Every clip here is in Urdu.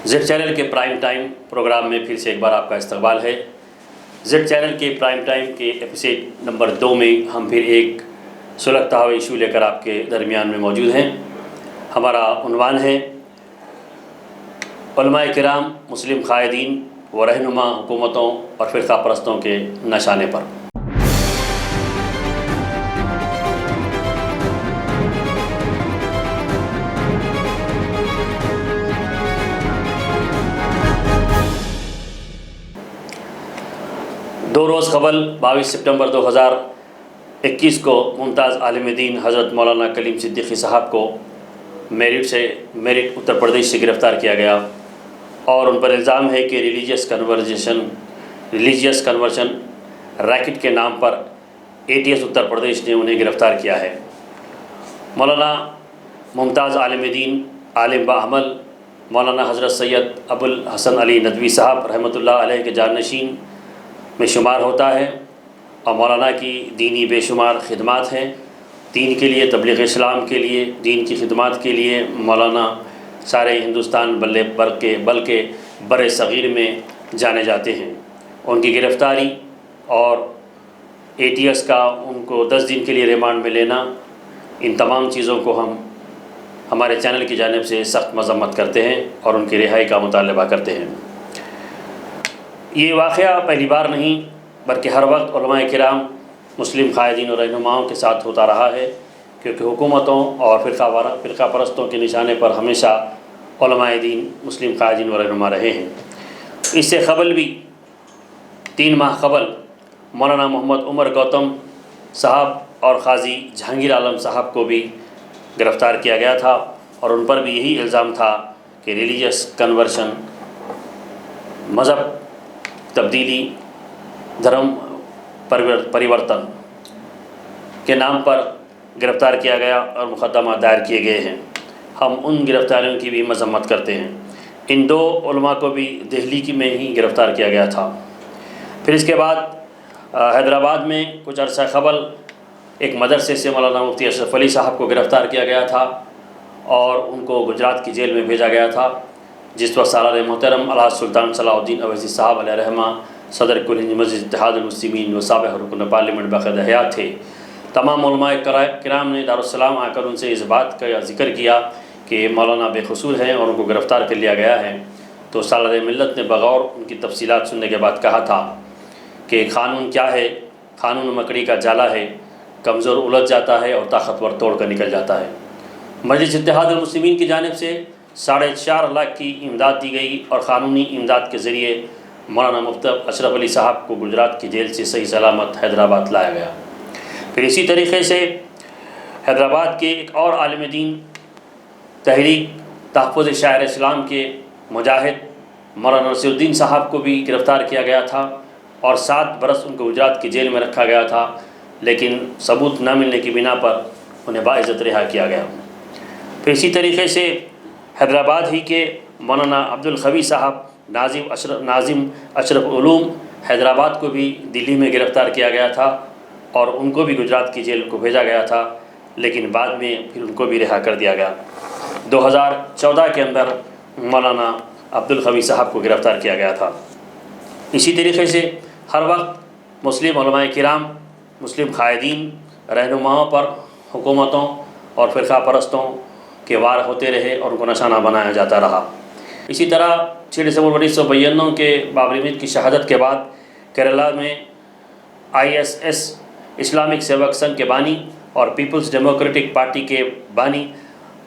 زیڈ چینل کے پرائم ٹائم پروگرام میں پھر سے ایک بار آپ کا استقبال ہے۔ زیڈ چینل کے پرائم ٹائم کے ایپیسوڈ نمبر 2 میں ہم پھر ایک سلگتا ہوا ایشو لے کر آپ کے درمیان میں موجود ہیں۔ ہمارا عنوان ہے علماء کرام مسلم قائدین و رہنما حکومتوں اور فرقہ پرستوں کے نشانے پر۔ دو روز قبل 22 سپٹمبر 2021 کو ممتاز عالم دین حضرت مولانا کلیم صدیقی صاحب کو میرٹ اتر پردیش سے گرفتار کیا گیا اور ان پر الزام ہے کہ ریلیجیس کنورژن ریکٹ کے نام پر ATS اتر پردیش نے انہیں گرفتار کیا ہے۔ مولانا ممتاز عالم دین عالم بعمل مولانا حضرت سید ابو الحسن علی ندوی صاحب رحمۃ اللہ علیہ کے جانشین میں شمار ہوتا ہے، اور مولانا کی دینی بے شمار خدمات ہیں۔ دین کے لیے، تبلیغ اسلام کے لیے، دین کی خدمات کے لیے مولانا سارے ہندوستان بلکہ بر صغیر میں جانے جاتے ہیں۔ ان کی گرفتاری اور ATS کا ان کو 10 دن کے لیے ریمانڈ میں لینا، ان تمام چیزوں کو ہم ہمارے چینل کی جانب سے سخت مذمت کرتے ہیں اور ان کی رہائی کا مطالبہ کرتے ہیں۔ یہ واقعہ پہلی بار نہیں بلکہ ہر وقت علماء کرام مسلم قائدین اور رہنماؤں کے ساتھ ہوتا رہا ہے، کیونکہ حکومتوں اور فرقہ پرستوں کے نشانے پر ہمیشہ علماء دین مسلم قائدین و رہنما رہے ہیں۔ اس سے قبل بھی 3 ماہ قبل مولانا محمد عمر گوتم صاحب اور قاضی جہانگیر عالم صاحب کو بھی گرفتار کیا گیا تھا، اور ان پر بھی یہی الزام تھا کہ ریلیجیس کنورژن، مذہب تبدیلی، دھرم پریورتن کے نام پر گرفتار کیا گیا اور مقدمات دائر کیے گئے ہیں۔ ہم ان گرفتاریوں کی بھی مذمت کرتے ہیں۔ ان 2 علماء کو بھی دہلی میں ہی گرفتار کیا گیا تھا۔ پھر اس کے بعد حیدرآباد میں کچھ عرصہ قبل ایک مدرسے سے مولانا مفتی اشرف علی صاحب کو گرفتار کیا گیا تھا اور ان کو گجرات کی جیل میں بھیجا گیا تھا، جس وقت سالار محترم الحاج سلطان صلاح الدین اویسی صاحب علیہ رحمہ صدر کل ہند مسجد اتحاد المسلمین و سابق رکن پارلیمنٹ باقاعدہ حیات تھے۔ تمام علماء کرام نے دارالسلام آ کر ان سے اس بات کا ذکر کیا کہ مولانا بے قصور ہیں اور ان کو گرفتار کر لیا گیا ہے، تو سالار ملت نے بغور ان کی تفصیلات سننے کے بعد کہا تھا کہ قانون کیا ہے، قانون مکڑی کا جالا ہے، کمزور الجھ جاتا ہے اور طاقتور توڑ کر نکل جاتا ہے۔ مجلس اتحاد المسلمین کی جانب سے 4.5 لاکھ کی امداد دی گئی اور قانونی امداد کے ذریعے مولانا مفتی اشرف علی صاحب کو گجرات کی جیل سے صحیح سلامت حیدرآباد لایا گیا۔ پھر اسی طریقے سے حیدرآباد کے ایک اور عالم دین، تحریک تحفظ شاعر اسلام کے مجاہد مولانا نصیر الدین صاحب کو بھی گرفتار کیا گیا تھا اور 7 برس ان کو گجرات کی جیل میں رکھا گیا تھا، لیکن ثبوت نہ ملنے کی بنا پر انہیں باعزت رہا کیا گیا۔ پھر اسی طریقے سے حیدرآباد ہی کے مولانا عبدالقوی صاحب ناظم اشرف علوم حیدرآباد کو بھی دلی میں گرفتار کیا گیا تھا اور ان کو بھی گجرات کی جیل کو بھیجا گیا تھا، لیکن بعد میں پھر ان کو بھی رہا کر دیا گیا۔ 2014 کے اندر مولانا عبدالقوی صاحب کو گرفتار کیا گیا تھا۔ اسی طریقے سے ہر وقت مسلم علماء کرام مسلم قائدین رہنماؤں پر حکومتوں اور فرقہ پرستوں کے وار ہوتے رہے اور ان کو نشانہ بنایا جاتا رہا۔ اسی طرح 6 دسمبر 1992 کے بابری مسجد کی شہادت کے بعد کیرلا میں ISS اسلامک سیوک سنگھ کے بانی اور پیپلز ڈیموکریٹک پارٹی کے بانی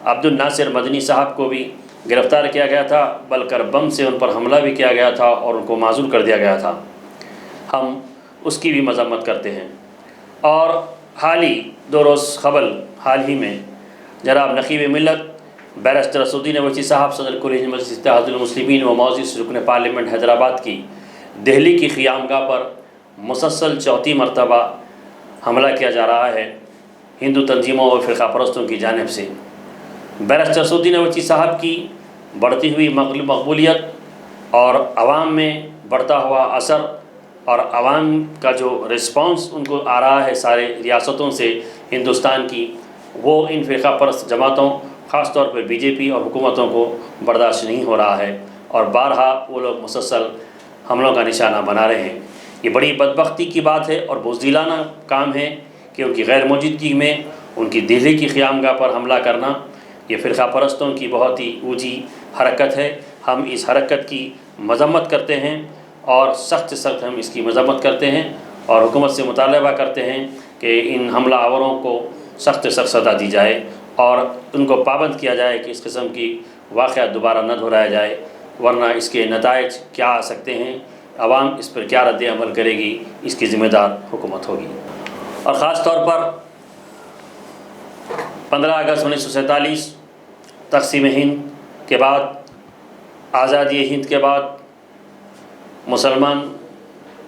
عبد الناصر مدنی صاحب کو بھی گرفتار کیا گیا تھا، بلکہ بم سے ان پر حملہ بھی کیا گیا تھا اور ان کو معزول کر دیا گیا تھا۔ ہم اس کی بھی مذمت کرتے ہیں۔ اور حال ہی 2 روز قبل حال ہی میں جناب نقیب ملت بیرسٹر اسدالدین اویسی صاحب صدر کل ہند مسجد اتحاد المسلمین و معزز رکن پارلیمنٹ حیدرآباد کی دہلی کی قیامگاہ پر مسلسل 4تھی مرتبہ حملہ کیا جا رہا ہے ہندو تنظیموں اور فرقہ پرستوں کی جانب سے۔ بیرسٹر اسدالدین اویسی صاحب کی بڑھتی ہوئی مقبولیت اور عوام میں بڑھتا ہوا اثر اور عوام کا جو رسپانس ان کو آ رہا ہے سارے ریاستوں سے ہندوستان کی، وہ ان فرقہ پرست جماعتوں خاص طور پر BJP اور حکومتوں کو برداشت نہیں ہو رہا ہے، اور بارہا وہ لوگ مسلسل حملوں کا نشانہ بنا رہے ہیں۔ یہ بڑی بدبختی کی بات ہے اور بزدلانہ کام ہے کہ ان کی غیر موجودگی میں ان کی دہلی کی قیامگاہ پر حملہ کرنا یہ فرقہ پرستوں کی بہت ہی اونچی حرکت ہے۔ ہم اس حرکت کی مذمت کرتے ہیں اور سخت سے سخت ہم اس کی مذمت کرتے ہیں اور حکومت سے مطالبہ کرتے ہیں کہ ان حملہ آوروں کو سخت سے سخت سزا دی جائے اور ان کو پابند کیا جائے کہ اس قسم کی واقعات دوبارہ نہ دہرایا جائے، ورنہ اس کے نتائج کیا آ سکتے ہیں، عوام اس پر کیا رد عمل کرے گی، اس کی ذمہ دار حکومت ہوگی۔ اور خاص طور پر 15 اگست 1947 تقسیم ہند کے بعد، آزادی ہند کے بعد مسلمان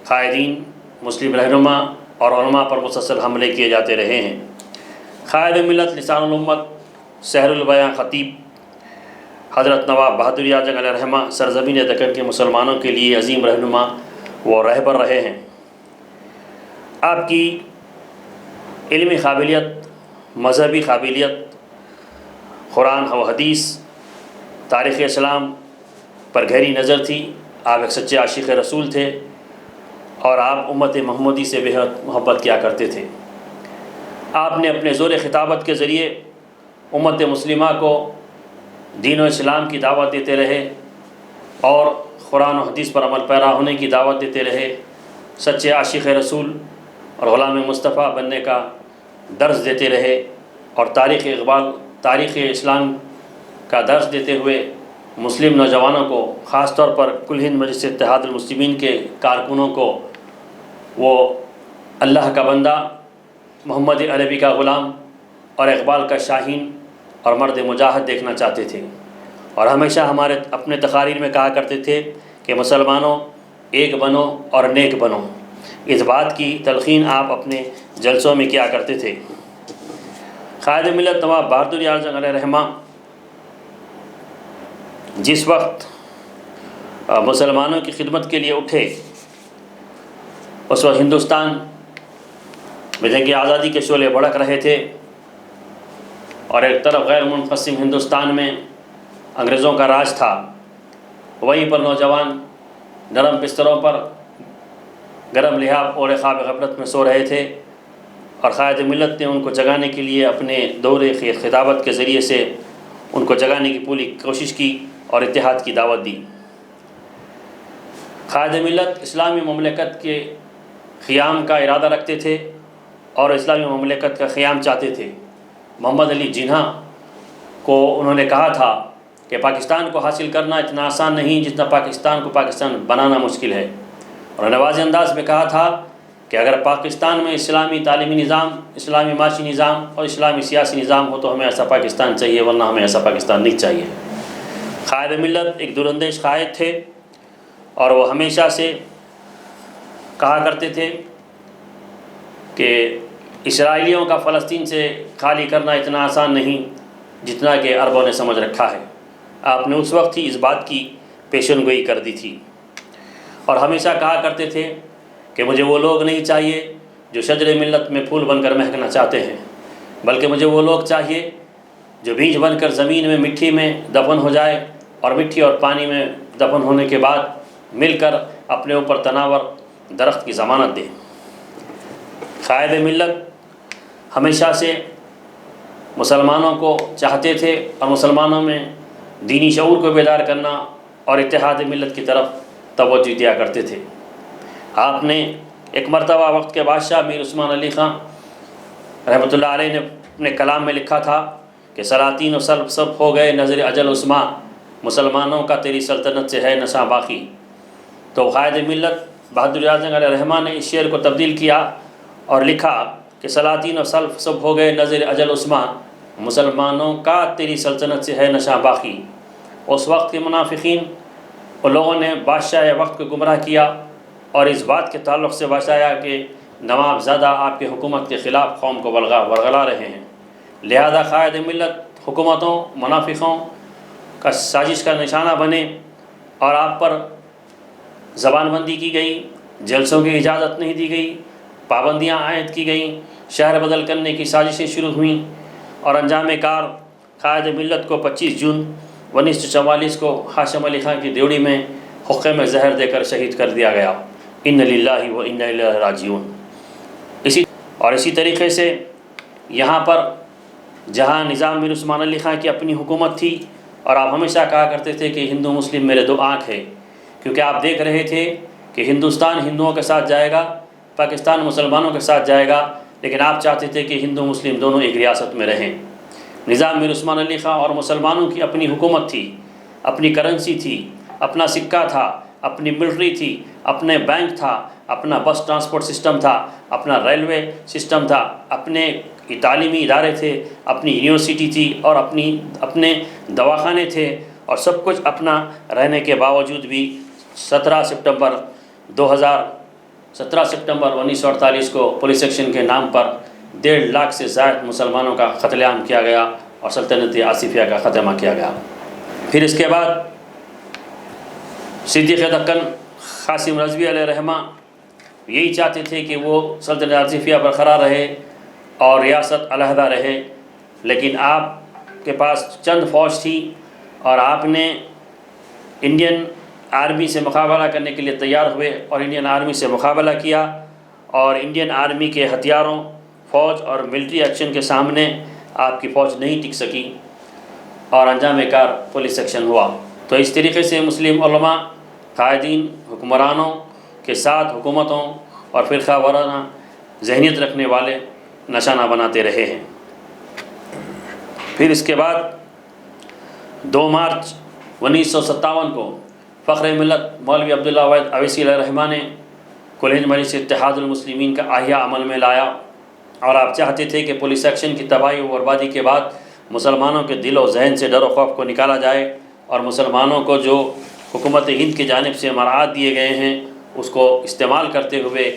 قائدین، مسلم رہنما اور علماء پر مسلسل حملے کیے جاتے رہے ہیں۔ قائد ملت لسان الامت سحر البیاں خطیب حضرت نواب بہادر یار جنگ علیہ الرحمہ سرزمین دکن کے مسلمانوں کے لیے عظیم رہنما و رہبر رہے ہیں۔ آپ کی علمی قابلیت، مذہبی قابلیت، قرآن و حدیث، تاریخ اسلام پر گہری نظر تھی۔ آپ ایک سچے عاشق رسول تھے اور آپ امت محمدی سے بہت محبت کیا کرتے تھے۔ آپ نے اپنے زور خطابت کے ذریعے امت مسلمہ کو دین و اسلام کی دعوت دیتے رہے اور قرآن و حدیث پر عمل پیرا ہونے کی دعوت دیتے رہے، سچے عاشق رسول اور غلام مصطفیٰ بننے کا درس دیتے رہے اور تاریخ اسلام کا درس دیتے ہوئے مسلم نوجوانوں کو، خاص طور پر کل ہند مجلس اتحاد المسلمین کے کارکنوں کو وہ اللہ کا بندہ، محمد عربی کا غلام اور اقبال کا شاہین اور مرد مجاہد دیکھنا چاہتے تھے، اور ہمیشہ ہمارے اپنے تقاریر میں کہا کرتے تھے کہ مسلمانوں ایک بنو اور نیک بنو۔ اس بات کی تلقین آپ اپنے جلسوں میں کیا کرتے تھے۔ قائد ملت نواب بہادر یار جنگ علیہ الرحمہ جس وقت مسلمانوں کی خدمت کے لیے اٹھے، اس وقت ہندوستان میں جنگ آزادی کے شعلے بھڑک رہے تھے اور ایک طرف غیر منقسم ہندوستان میں انگریزوں کا راج تھا، وہیں پر نوجوان نرم بستروں پر گرم لحاف اور خواب غفلت میں سو رہے تھے، اور قائد ملت نے ان کو جگانے کے لیے اپنے دور خطابت کے ذریعے سے ان کو جگانے کی پوری کوشش کی اور اتحاد کی دعوت دی۔ قائد ملت اسلامی مملکت کے قیام کا ارادہ رکھتے تھے اور اسلامی مملکت کا قیام چاہتے تھے۔ محمد علی جناح کو انہوں نے کہا تھا کہ پاکستان کو حاصل کرنا اتنا آسان نہیں جتنا پاکستان کو پاکستان بنانا مشکل ہے، اور نواز انداز میں کہا تھا کہ اگر پاکستان میں اسلامی تعلیمی نظام، اسلامی معاشی نظام اور اسلامی سیاسی نظام ہو تو ہمیں ایسا پاکستان چاہیے، ورنہ ہمیں ایسا پاکستان نہیں چاہیے۔ قائد ملت ایک دوراندیش قائد تھے اور وہ ہمیشہ سے کہا کرتے تھے کہ اسرائیلیوں کا فلسطین سے خالی کرنا اتنا آسان نہیں جتنا کہ عربوں نے سمجھ رکھا ہے۔ آپ نے اس وقت ہی اس بات کی پیشن گوئی کر دی تھی اور ہمیشہ کہا کرتے تھے کہ مجھے وہ لوگ نہیں چاہیے جو شجر ملت میں پھول بن کر مہکنا چاہتے ہیں، بلکہ مجھے وہ لوگ چاہیے جو بیج بن کر زمین میں مٹی میں دفن ہو جائے اور مٹی اور پانی میں دفن ہونے کے بعد مل کر اپنے اوپر تناور درخت کی ضمانت دے۔ قائد ملت ہمیشہ سے مسلمانوں کو چاہتے تھے اور مسلمانوں میں دینی شعور کو بیدار کرنا اور اتحاد ملت کی طرف توجہ دیا کرتے تھے۔ آپ نے ایک مرتبہ وقت کے بادشاہ میر عثمان علی خان رحمۃ اللہ علیہ نے اپنے کلام میں لکھا تھا کہ سلاطین و سلب سب ہو گئے نظر اجل عثمان، مسلمانوں کا تیری سلطنت سے ہے نشاں باقی۔ تو قائد ملت بہادر یار جنگ علیہ الرحمہ نے اس شعر کو تبدیل کیا اور لکھا کہ سلاطین و سلب سب ہو گئے نظر اجل عثمان، مسلمانوں کا تیری سلطنت سے ہے نشاں باقی۔ اس وقت کے منافقین اور لوگوں نے بادشاہ وقت کو گمراہ کیا اور اس بات کے تعلق سے بچایا کہ نواب زادہ آپ کے حکومت کے خلاف قوم کو ورغلا رہے ہیں، لہذا قائد ملت حکومتوں منافقوں کا سازش کا نشانہ بنے اور آپ پر زبان بندی کی گئی، جلسوں کی اجازت نہیں دی گئی، پابندیاں عائد کی گئیں، شہر بدل کرنے کی سازشیں شروع ہوئیں، اور انجام کار قائد ملت کو 25 جون 1944 کو ہاشم علی خان کی دیوڑی میں حقے میں زہر دے کر شہید کر دیا گیا۔ ان للہ و انا الیہ راجعون۔ اسی طریقے سے یہاں پر جہاں نظام میر عثمان علی خان کی اپنی حکومت تھی، اور آپ ہمیشہ کہا کرتے تھے کہ ہندو مسلم میرے دو آنکھ ہیں، کیونکہ آپ دیکھ رہے تھے کہ ہندوستان ہندوؤں کے ساتھ جائے گا، پاکستان مسلمانوں کے ساتھ جائے گا، لیکن آپ چاہتے تھے کہ ہندو مسلم دونوں ایک ریاست میں رہیں۔ نظام میر عثمان علی خان اور مسلمانوں کی اپنی حکومت تھی، اپنی کرنسی تھی، اپنا سکہ تھا، اپنی ملٹری تھی، اپنے بینک تھا، اپنا بس ٹرانسپورٹ سسٹم تھا، اپنا ریلوے سسٹم تھا، اپنے تعلیمی ادارے تھے، اپنی یونیورسٹی تھی، اور اپنے دواخانے تھے، اور سب کچھ اپنا رہنے کے باوجود بھی 17 ستمبر 1948 کو پولیس ایکشن کے نام پر 1.5 لاکھ سے زائد مسلمانوں کا قتل عام کیا گیا اور سلطنت آصفیہ کا خاتمہ کیا گیا۔ پھر اس کے بعد صدیق دکن قاسم رضوی علیہ رحمہ یہی چاہتے تھے کہ وہ سلطنت آصفیہ برقرار رہے اور ریاست علیحدہ رہے، لیکن آپ کے پاس چند فوج تھی اور آپ نے انڈین آرمی سے مقابلہ کرنے کے لیے تیار ہوئے اور انڈین آرمی سے مقابلہ کیا، اور انڈین آرمی کے ہتھیاروں، فوج اور ملٹری ایکشن کے سامنے آپ کی فوج نہیں ٹک سکی اور انجام کار پولیس ایکشن ہوا۔ تو اس طریقے سے مسلم علماء، قائدین، حکمرانوں کے ساتھ حکومتوں اور فرقہ وارانہ ذہنیت رکھنے والے نشانہ بناتے رہے ہیں۔ پھر اس کے بعد 2 مارچ 1957 کو فخر ملت مولوی عبداللہ واحد اویسی علیہ رحمہ نے کل ہند مجلس اتحاد المسلمین کا احیاء عمل میں لایا، اور آپ چاہتے تھے کہ پولیس ایکشن کی تباہی و بربادی کے بعد مسلمانوں کے دل و ذہن سے ڈر و خوف کو نکالا جائے، اور مسلمانوں کو جو حکومت ہند کی جانب سے مراعات دیے گئے ہیں اس کو استعمال کرتے ہوئے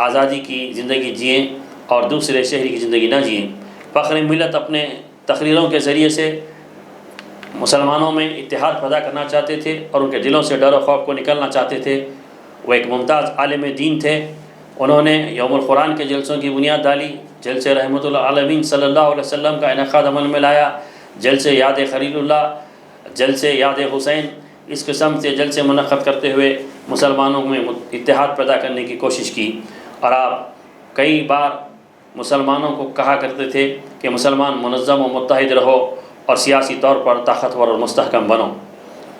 آزادی کی زندگی جئیں اور دوسرے شہری کی زندگی نہ جئیں۔ فخر ملت اپنے تقریروں کے ذریعے سے مسلمانوں میں اتحاد پیدا کرنا چاہتے تھے اور ان کے دلوں سے ڈر و خوف کو نکلنا چاہتے تھے۔ وہ ایک ممتاز عالم دین تھے، انہوں نے یوم القرآن کے جلسوں کی بنیاد ڈالی، جلسے رحمت اللہ عالمین صلی اللہ علیہ وسلم کا انعقاد عمل میں لایا، جلسے یاد خلیل اللہ، جلسے یاد حسین، اس قسم سے جلسے منعقد کرتے ہوئے مسلمانوں میں اتحاد پیدا کرنے کی کوشش کی، اور آپ کئی بار مسلمانوں کو کہا کرتے تھے کہ مسلمان منظم و متحد رہو اور سیاسی طور پر طاقتور اور مستحکم بنو۔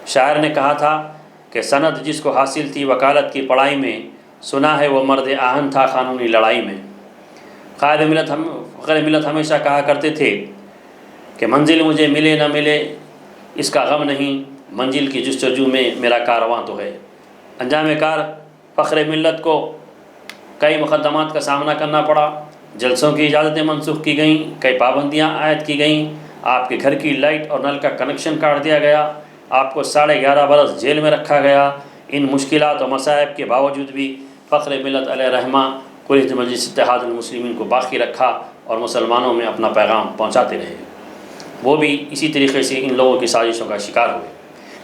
شاعر نے کہا تھا کہ سند جس کو حاصل تھی وکالت کی پڑھائی میں، سنا ہے وہ مرد آہن تھا قانونی لڑائی میں۔ فخر ملت ہمیشہ کہا کرتے تھے کہ منزل مجھے ملے نہ ملے اس کا غم نہیں، منزل کی جستجو میں میرا کارواں تو ہے۔ انجام کار فخر ملت کو کئی مقدمات کا سامنا کرنا پڑا، جلسوں کی اجازتیں منسوخ کی گئیں، کئی پابندیاں عائد کی گئیں، آپ کے گھر کی لائٹ اور نل کا کنیکشن کاٹ دیا گیا، آپ کو 11.5 برس جیل میں رکھا گیا۔ ان مشکلات و مصائب کے باوجود بھی فخر ملت علیہ رحمہ کل ہند مجلس اتحاد المسلمین کو باقی رکھا اور مسلمانوں میں اپنا پیغام پہنچاتے رہے۔ وہ بھی اسی طریقے سے ان لوگوں کی سازشوں کا شکار ہوئے۔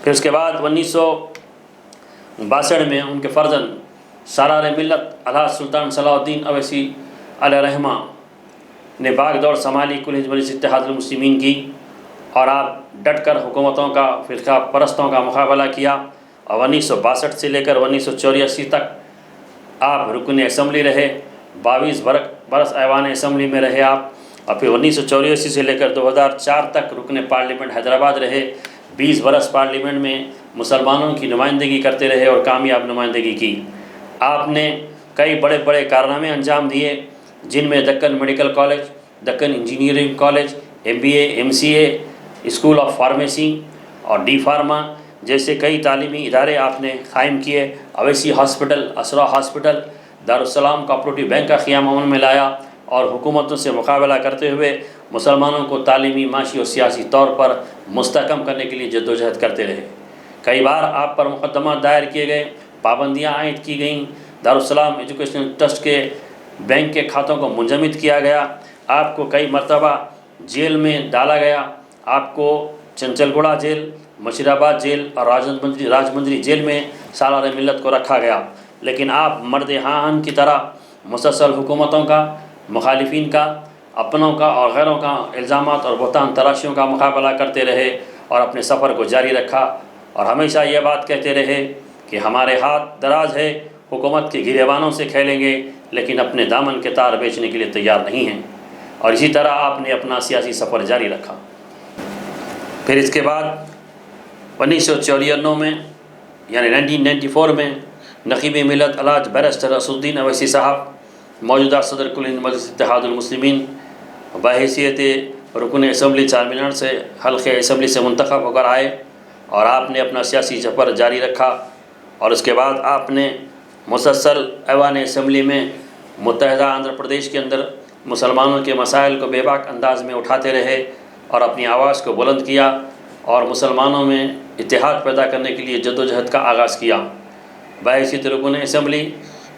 پھر اس کے بعد 1962 میں ان کے فرزند سالار ملت الحاج سلطان صلاح الدین اویسی علیہ رحمہ نے باغ دوڑ سنبھالی کل ہند مجلس اتحاد المسلمین کی، اور آپ ڈٹ کر حکومتوں کا، فرقہ پرستوں کا مقابلہ کیا، اور 1962 سے لے کر 1984 تک آپ رکن اسمبلی رہے، 22 برس ایوان اسمبلی میں رہے آپ، اور پھر 1984 سے لے کر 2004 تک رکن پارلیمنٹ حیدرآباد رہے، 20 برس پارلیمنٹ میں مسلمانوں کی نمائندگی کرتے رہے اور کامیاب نمائندگی کی۔ آپ نے کئی بڑے بڑے کارنامے انجام دیے، جن میں Deccan medical college, Deccan engineering college, MBA MCA، school of pharmacy اور ڈی فارما جیسے کئی تعلیمی ادارے آپ نے قائم کیے۔ اویسی ہاسپٹل، اسرا ہاسپٹل، دارالسلام کوآپریٹو بینک کا قیام عمل میں لایا، اور حکومتوں سے مقابلہ کرتے ہوئے مسلمانوں کو تعلیمی، معاشی اور سیاسی طور پر مستحکم کرنے کے لیے جدوجہد کرتے رہے۔ کئی بار آپ پر مقدمات دائر کیے گئے، پابندیاں عائد کی گئیں، دارالسلام ایجوکیشنل ٹرسٹ کے بینک کے کھاتوں کو منجمد کیا گیا، آپ کو کئی مرتبہ جیل میں ڈالا گیا، آپ کو چنچل گوڑہ جیل، مشیرآباد جیل اور راجمندری جیل میں سالار ملت کو رکھا گیا، لیکن آپ مرد آہن کی طرح مسلسل حکومتوں کا، مخالفین کا، اپنوں کا اور غیروں کا الزامات اور بہتان تراشیوں کا مقابلہ کرتے رہے، اور اپنے سفر کو جاری رکھا، اور ہمیشہ یہ بات کہتے رہے کہ ہمارے ہاتھ دراز ہے، حکومت کے گریبانوں سے کھیلیں گے لیکن اپنے دامن کے تار بیچنے کے لیے تیار نہیں ہیں، اور اسی طرح آپ نے اپنا سیاسی سفر جاری رکھا۔ پھر اس کے بعد 1994 میں یعنی 1994 میں نقیب ملت الحاج بیرسٹر اسد الدین اویسی صاحب موجودہ صدر کل ہند مجلس اتحاد المسلمین بحیثیت رکن اسمبلی چارمینار سے حلقہ اسمبلی سے منتخب ہو کر آئے، اور آپ نے اپنا سیاسی سفر جاری رکھا، اور اس کے بعد آپ نے مسلسل ایوان اسمبلی میں متحدہ آندھرا پردیش کے اندر مسلمانوں کے مسائل کو بے باک انداز میں اٹھاتے رہے اور اپنی آواز کو بلند کیا، اور مسلمانوں میں اتحاد پیدا کرنے کے لیے جدوجہد کا آغاز کیا۔ بحیثیت رکن اسمبلی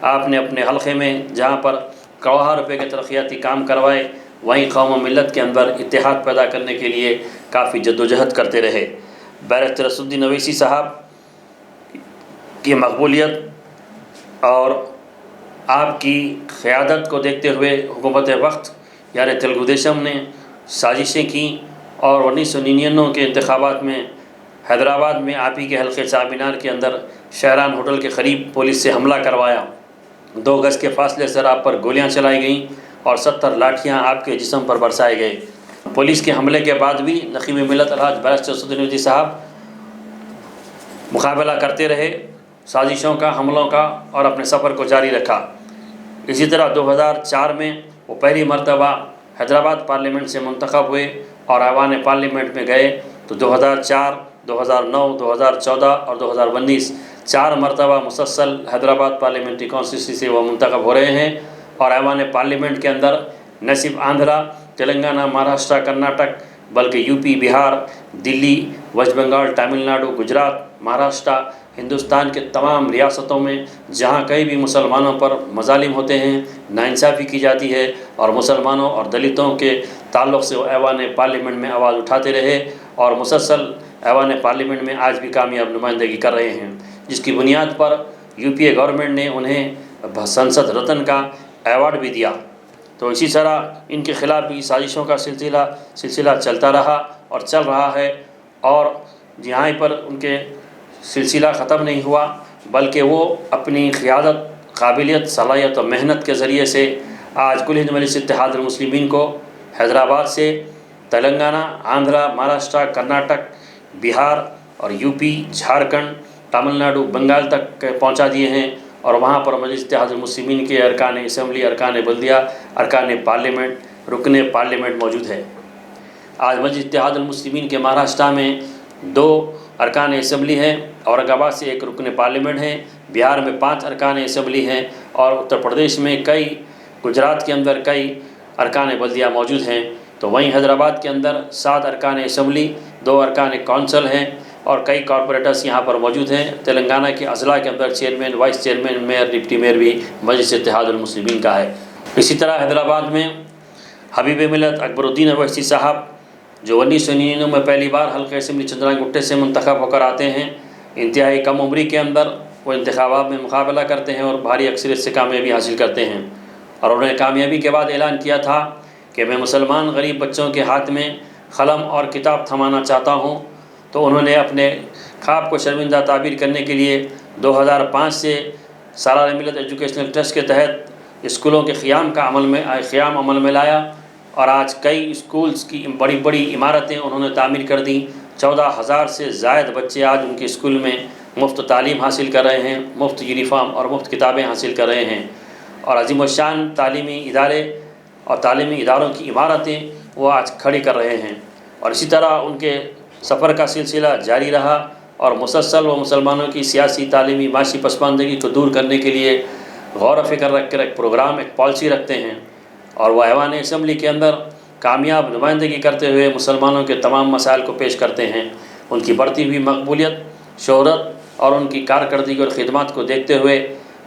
آپ نے اپنے حلقے میں جہاں پر کروڑوں روپے کے ترقیاتی کام کروائے، وہیں قوم و ملت کے اندر اتحاد پیدا کرنے کے لیے کافی جدوجہد کرتے رہے۔ بیرسٹر اسد الدین اویسی صاحب کی مقبولیت اور آپ کی قیادت کو دیکھتے ہوئے حکومت وقت یعنی تلگو دیشم نے سازشیں کیں، اور 1999 کے انتخابات میں حیدرآباد میں آپ ہی کے حلقے چارمینار کے اندر شہران ہوٹل کے قریب پولیس سے حملہ کروایا۔ 2 گز کے فاصلے سے آپ پر گولیاں چلائی گئیں اور 70 لاٹھیاں آپ کے جسم پر برسائے گئے۔ پولیس کے حملے کے بعد بھی نقیب ملت الحاج بیرسٹر اسد الدین اویسی صاحب مقابلہ کرتے رہے سازشوں کا، حملوں کا، اور اپنے سفر کو جاری رکھا۔ اسی طرح 2004 میں وہ پہلی مرتبہ حیدرآباد پارلیمنٹ سے منتخب ہوئے اور ایوان پارلیمنٹ میں گئے، تو 2004، 2009، 2014 اور 2019 4 مرتبہ مسلسل حیدرآباد پارلیمنٹری کانسٹیٹوئنسی سے وہ منتخب ہو رہے ہیں، اور ایوان پارلیمنٹ کے اندر نہ صرف آندھرا، تلنگانہ، مہاراشٹر، کرناٹک، بلکہ یو پی، بہار، دلی، ویسٹ بنگال، تامل ناڈو، گجرات، مہاراشٹر، ہندوستان کے تمام ریاستوں میں جہاں کہیں بھی مسلمانوں پر مظالم ہوتے ہیں، ناانصافی کی جاتی ہے، اور مسلمانوں اور دلتوں کے تعلق سے وہ ایوان پارلیمنٹ میں آواز اٹھاتے رہے، اور مسلسل ایوان پارلیمنٹ میں آج بھی کامیاب نمائندگی کر رہے ہیں، جس کی بنیاد پر یو پی اے گورنمنٹ نے انہیں سنسد رتن کا ایوارڈ بھی دیا۔ تو اسی طرح ان کے خلاف بھی سازشوں کا سلسلہ چلتا رہا اور چل رہا ہے، اور یہاں پر ان کے سلسلہ ختم نہیں ہوا، بلکہ وہ اپنی قیادت، قابلیت، صلاحیت و محنت کے ذریعے سے آج کل ہند مجلس اتحاد المسلمین کو حیدرآباد سے تلنگانہ، آندھرا، مہاراشٹر، کرناٹک، بہار اور یو پی، جھارکھنڈ، تامل ناڈو، بنگال تک پہنچا دیے ہیں، اور وہاں پر مجلس اتحاد المسلمین کے ارکان اسمبلی، ارکان بلدیہ، ارکان پارلیمنٹ، رکن پارلیمنٹ موجود ہے۔ آج مجلس اتحاد المسلمین کے مہاراشٹر میں 2 ارکان اسمبلی ہیں، اورنگ آباد سے 1 رکن پارلیمنٹ ہے، بہار میں 5 ارکان اسمبلی ہیں، اور اتر پردیش میں گجرات کے اندر کئی ارکان بلدیہ موجود ہیں۔ تو وہیں حیدرآباد کے اندر 7 ارکان اسمبلی، 2 ارکان کونسل ہیں، اور کئی کارپوریٹرز یہاں پر موجود ہیں۔ تلنگانہ کے اضلاع کے اندر chairman, vice chairman, mayor, deputy mayor بھی مجلس اتحاد المسلمین کا ہے۔ اسی طرح حیدرآباد میں حبیب ملت اکبر الدین اویسی صاحب جو 1999 میں پہلی بار حلقہ اسمبلی چندران گٹے سے منتخب ہو کر آتے ہیں، انتہائی کم عمری کے اندر وہ انتخابات میں مقابلہ کرتے ہیں اور بھاری اکثریت سے کامیابی حاصل کرتے ہیں، اور انہوں نے کامیابی کے بعد اعلان کیا تھا کہ میں مسلمان غریب بچوں کے ہاتھ میں قلم اور کتاب تھمانا چاہتا ہوں۔ تو انہوں نے اپنے خواب کو شرمندہ تعبیر کرنے کے لیے 2005 سے سالار ملت ایجوکیشنل ٹرسٹ کے تحت اسکولوں کے قیام عمل میں لایا، اور آج کئی اسکولز کی بڑی بڑی عمارتیں انہوں نے تعمیر کر دیں۔ 14,000 سے زائد بچے آج ان کے اسکول میں مفت تعلیم حاصل کر رہے ہیں، مفت یونیفارم اور مفت کتابیں حاصل کر رہے ہیں، اور عظیم الشان تعلیمی ادارے اور تعلیمی اداروں کی عمارتیں وہ آج کھڑی کر رہے ہیں۔ اور اسی طرح ان کے سفر کا سلسلہ جاری رہا، اور مسلسل وہ مسلمانوں کی سیاسی، تعلیمی، معاشی پسماندگی کو دور کرنے کے لیے غور و فکر رکھ کر ایک پروگرام، ایک پالیسی رکھتے ہیں، اور وہ ایوان اسمبلی کے اندر کامیاب نمائندگی کرتے ہوئے مسلمانوں کے تمام مسائل کو پیش کرتے ہیں۔ ان کی بڑھتی ہوئی مقبولیت، شہرت اور ان کی کارکردگی اور خدمات کو دیکھتے ہوئے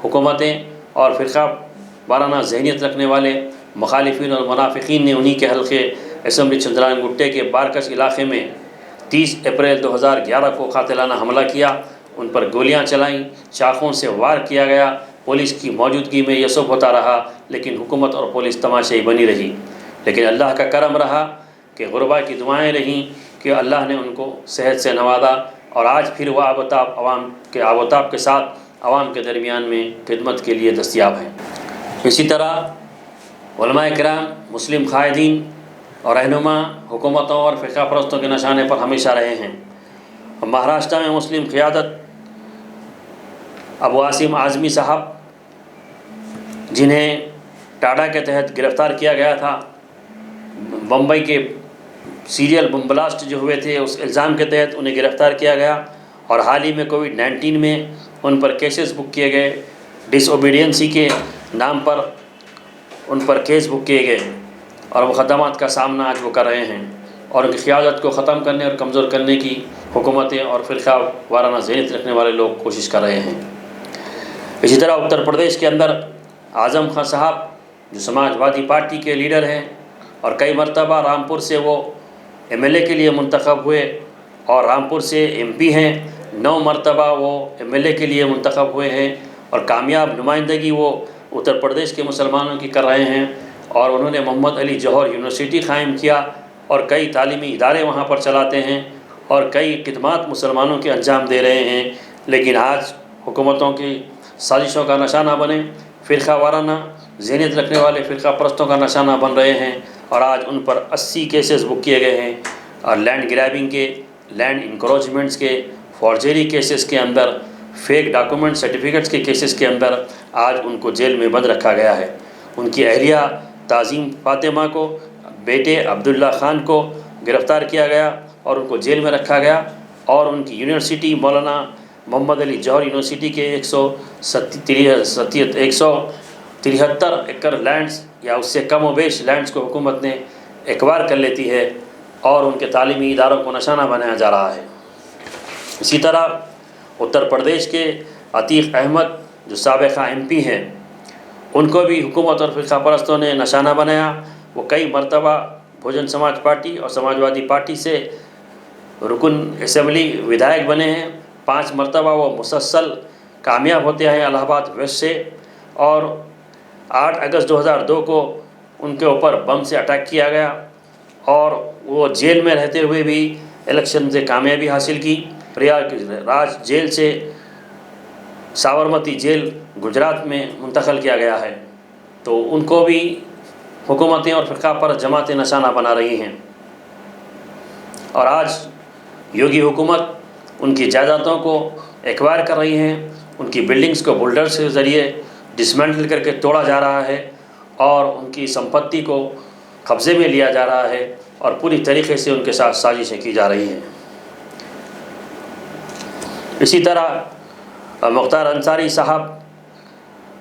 حکومتیں اور فرقہ وارانہ ذہنیت رکھنے والے مخالفین اور منافقین نے انہی کے حلقے اسمبلی چندران گٹے کے بارکش علاقے میں 30 اپریل 2011 کو قاتلانہ حملہ کیا، ان پر گولیاں چلائیں، چاقوؤں سے وار کیا گیا۔ پولیس کی موجودگی میں یہ سب ہوتا رہا، لیکن حکومت اور پولیس تماشائی بنی رہی۔ لیکن اللہ کا کرم رہا کہ غربا کی دعائیں رہیں کہ اللہ نے ان کو صحت سے نوازا اور آج پھر وہ آبوتاب کے ساتھ عوام کے درمیان میں خدمت کے لیے دستیاب ہیں۔ اسی طرح علماء کرام مسلم قائدین اور رہنما حکومتوں اور فرقہ پرستوں کے نشانے پر ہمیشہ رہے ہیں۔ مہاراشٹر میں مسلم قیادت ابو عاصم اعظمی صاحب، جنہیں ٹاٹا کے تحت گرفتار کیا گیا تھا، بمبئی کے سیریل بم بلاسٹ جو ہوئے تھے اس الزام کے تحت انہیں گرفتار کیا گیا، اور حال ہی میں کووڈ-19 میں ان پر کیسز بک کیے گئے، ڈس اوبیڈینسی کے نام پر ان پر کیس بک کیے گئے اور مقدمات کا سامنا آج وہ کر رہے ہیں، اور ان کی قیادت کو ختم کرنے اور کمزور کرنے کی حکومتیں اور فرقہ وارانہ ذہنیت رکھنے والے لوگ کوشش کر رہے ہیں۔ اسی طرح اتر پردیش کے اندر اعظم خان صاحب جو سماج وادی پارٹی کے لیڈر ہیں اور کئی مرتبہ رامپور سے وہ MLA کے لیے منتخب ہوئے اور رامپور سے MP ہیں، 9 مرتبہ وہ MLA کے لیے منتخب ہوئے ہیں اور کامیاب نمائندگی وہ اتر پردیش کے مسلمانوں کی کر رہے ہیں، اور انہوں نے محمد علی جوہر یونیورسٹی قائم کیا اور کئی تعلیمی ادارے وہاں پر چلاتے ہیں اور کئی خدمات مسلمانوں کے انجام دے رہے ہیں، لیکن آج حکومتوں کی سازشوں کا نشانہ بنے، فرقہ وارانہ ذہنیت رکھنے والے فرقہ پرستوں کا نشانہ بن رہے ہیں، اور آج ان پر 80 کیسز بک کیے گئے ہیں، اور لینڈ گریبنگ کے، لینڈ انکروچمنٹس کے، فارجری کیسز کے اندر، فیک ڈاکومنٹ سرٹیفکیٹس کے کیسز کے اندر آج ان کو جیل میں بند رکھا گیا ہے۔ ان کی اہلیہ تعظیم فاطمہ کو، بیٹے عبداللہ خان کو گرفتار کیا گیا اور ان کو جیل میں رکھا گیا، اور ان کی یونیورسٹی مولانا محمد علی جوہر یونیورسٹی کے 173 ایکڑ لینڈز یا اس سے کم و بیش لینڈز کو حکومت نے ایکوائر کر لیتی ہے اور ان کے تعلیمی اداروں کو نشانہ بنایا جا رہا ہے۔ اسی طرح اتر پردیش کے عتیق احمد جو سابقہ MP ہیں، ان کو بھی حکومت اور فرقہ پرستوں نے نشانہ بنایا۔ وہ کئی مرتبہ بہوجن سماج پارٹی اور سماجوادی پارٹی سے رکن اسمبلی ودھائک بنے ہیں، 5 مرتبہ وہ مسلسل کامیاب ہوتے ہیں الہ آباد ویسٹ سے، اور 8 اگست 2002 کو ان کے اوپر بم سے اٹیک کیا گیا اور وہ جیل میں رہتے ہوئے بھی الیکشن سے کامیابی حاصل کی۔ پریاگ راج جیل سے سابرمتی جیل گجرات میں منتقل کیا گیا ہے، تو ان کو بھی حکومتیں اور فرقہ پر جماعتیں نشانہ بنا رہی ہیں، اور آج یوگی حکومت ان کی جائیدادوں کو ایکوائر کر رہی ہیں، ان کی بلڈنگز کو بلڈرز کے ذریعے ڈسمینٹل کر کے توڑا جا رہا ہے اور ان کی سمپتی کو قبضے میں لیا جا رہا ہے، اور پوری طریقے سے ان کے ساتھ سازشیں کی جا رہی ہیں۔ اسی طرح مختار انصاری صاحب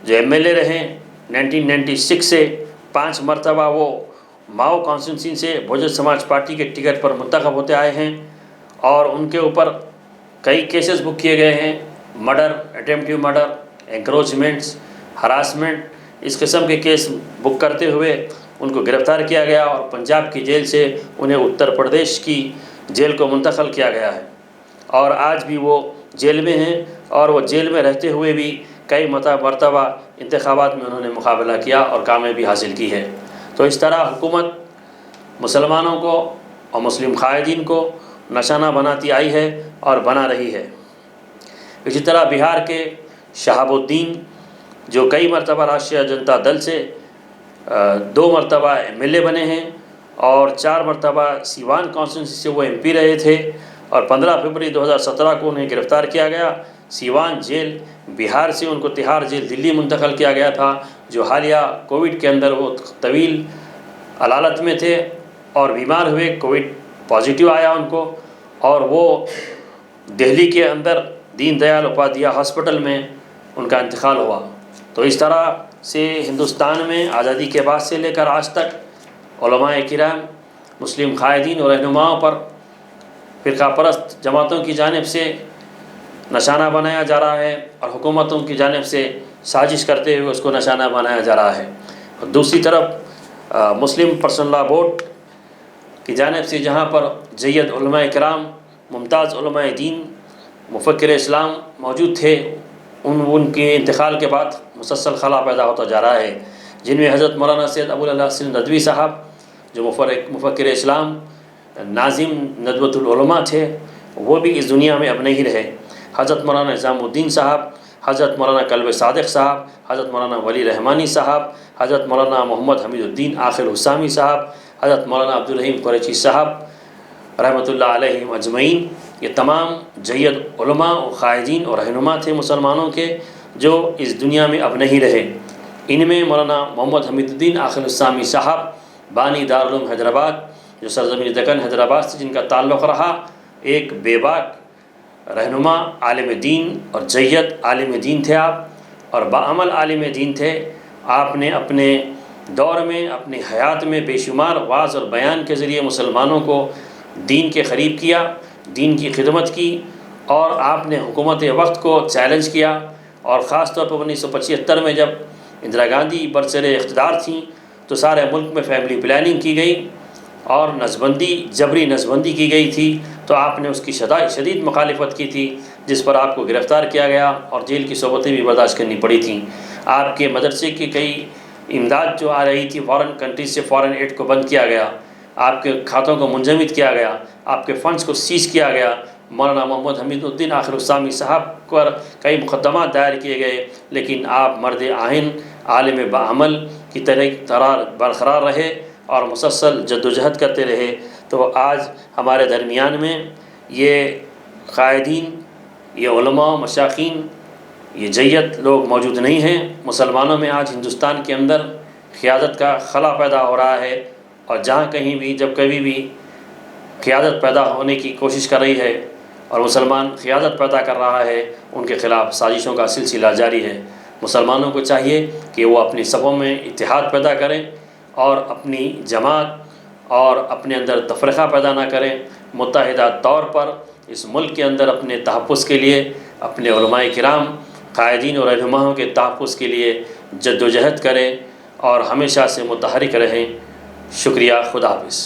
جو MLA رہے 1996 سے 5 مرتبہ وہ ماؤ کانسٹیٹوئنسی سے بہوجن سماج پارٹی کے ٹکٹ پر منتخب ہوتے آئے ہیں، اور ان کے اوپر کئی کیسز بک کیے گئے ہیں، مرڈر، اٹیمپٹیو مرڈر، انکروچمنٹس، ہراسمنٹ، اس قسم کے کیس بک کرتے ہوئے ان کو گرفتار کیا گیا اور پنجاب کی جیل سے انہیں اتر پردیش کی جیل کو منتقل کیا گیا ہے، اور آج بھی وہ جیل میں ہیں، اور وہ جیل میں رہتے ہوئے بھی کئی مرتبہ انتخابات میں انہوں نے مقابلہ کیا اور کامیابی حاصل کی ہے۔ تو اس طرح حکومت مسلمانوں کو اور مسلم قائدین کو نشانہ بناتی آئی ہے اور بنا رہی ہے۔ اسی طرح بہار کے شہاب الدین جو کئی مرتبہ راشٹریہ جنتا دل سے 2 مرتبہ MLA بنے ہیں اور 4 مرتبہ سیوان کانسٹیٹوئنسی سے وہ MP رہے تھے، اور 15 فروری 2017 کو انہیں گرفتار کیا گیا۔ سیوان جیل بہار سے ان کو تہاڑ جیل دلی منتقل کیا گیا تھا، جو حالیہ کووڈ کے اندر وہ طویل علالت میں تھے اور بیمار ہوئے، کووڈ پازیٹیو آیا ان کو، اور وہ دہلی کے اندر دین دیال اپادھیائے ہاسپٹل میں ان کا انتقال ہوا۔ تو اس طرح سے ہندوستان میں آزادی کے بعد سے لے کر آج تک علماء کرام مسلم قائدین اور رہنماؤں پر فرقہ پرست جماعتوں کی جانب سے نشانہ بنایا جا رہا ہے، اور حکومتوں کی جانب سے سازش کرتے ہوئے اس کو نشانہ بنایا جا رہا ہے۔ اور دوسری طرف مسلم پرسنل لا بورڈ کی جانب سے جہاں پر جید علماء کرام، ممتاز علماء دین، مفکر اسلام موجود تھے، ان کے انتقال کے بعد مسلسل خلا پیدا ہوتا جا رہا ہے، جن میں حضرت مولانا سید ابوالعلا حسن ندوی صاحب جو مفکر اسلام ناظم ندوۃ العلماء تھے، وہ بھی اس دنیا میں اب نہیں رہے۔ حضرت مولانا نظام الدین صاحب، حضرت مولانا کلب صادق صاحب، حضرت مولانا ولی رحمانی صاحب، حضرت مولانا محمد حمید الدین آخر حسامی صاحب، حضرت مولانا عبدالرحیم قریشی صاحب رحمۃ اللہ علیہم اجمعین، یہ تمام جید علماء و قائدین اور رہنما تھے مسلمانوں کے، جو اس دنیا میں اب نہیں رہے۔ ان میں مولانا محمد حمید الدین آخر حسامی صاحب بانی دارالعلوم حیدرآباد، جو سرزمین دکن حیدرآباد سے جن کا تعلق رہا، ایک بے باک رہنما، عالم دین اور جید عالم دین تھے آپ، اور باعمل عالم دین تھے۔ آپ نے اپنے دور میں، اپنی حیات میں بے شمار واعظ اور بیان کے ذریعے مسلمانوں کو دین کے قریب کیا، دین کی خدمت کی، اور آپ نے حکومت وقت کو چیلنج کیا، اور خاص طور پر 1975 میں جب اندرا گاندھی برسر اقتدار تھیں تو سارے ملک میں فیملی پلاننگ کی گئی اور نسبندی، جبری نسبندی کی گئی تھی، تو آپ نے اس کی شدید مخالفت کی تھی، جس پر آپ کو گرفتار کیا گیا اور جیل کی صحبتیں بھی برداشت کرنی پڑی تھیں۔ آپ کے مدرسے کی کئی امداد جو آ رہی تھی فارن کنٹریز سے، فارن ایڈ کو بند کیا گیا، آپ کے کھاتوں کو منجمد کیا گیا، آپ کے فنڈز کو سیز کیا گیا۔ مولانا محمد حمید الدین آخر حسامی صاحب پر کئی مقدمات دائر کیے گئے، لیکن آپ مرد آئین، عالم بعمل کی طرح برقرار رہے اور مسلسل جد و جہد کرتے رہے۔ تو آج ہمارے درمیان میں یہ قائدین، یہ علماء، مشائخین، یہ جید لوگ موجود نہیں ہیں۔ مسلمانوں میں آج ہندوستان کے اندر قیادت کا خلا پیدا ہو رہا ہے، اور جہاں کہیں بھی، جب کبھی بھی قیادت پیدا ہونے کی کوشش کر رہی ہے اور مسلمان قیادت پیدا کر رہا ہے، ان کے خلاف سازشوں کا سلسلہ جاری ہے۔ مسلمانوں کو چاہیے کہ وہ اپنی صفوں میں اتحاد پیدا کریں اور اپنی جماعت اور اپنے اندر تفرقہ پیدا نہ کریں، متحدہ طور پر اس ملک کے اندر اپنے تحفظ کے لیے، اپنے علماء کرام، قائدین اور رہنماؤں کے تحفظ کے لیے جد و جہد کریں اور ہمیشہ سے متحرک رہیں۔ شکریہ، خدا حافظ۔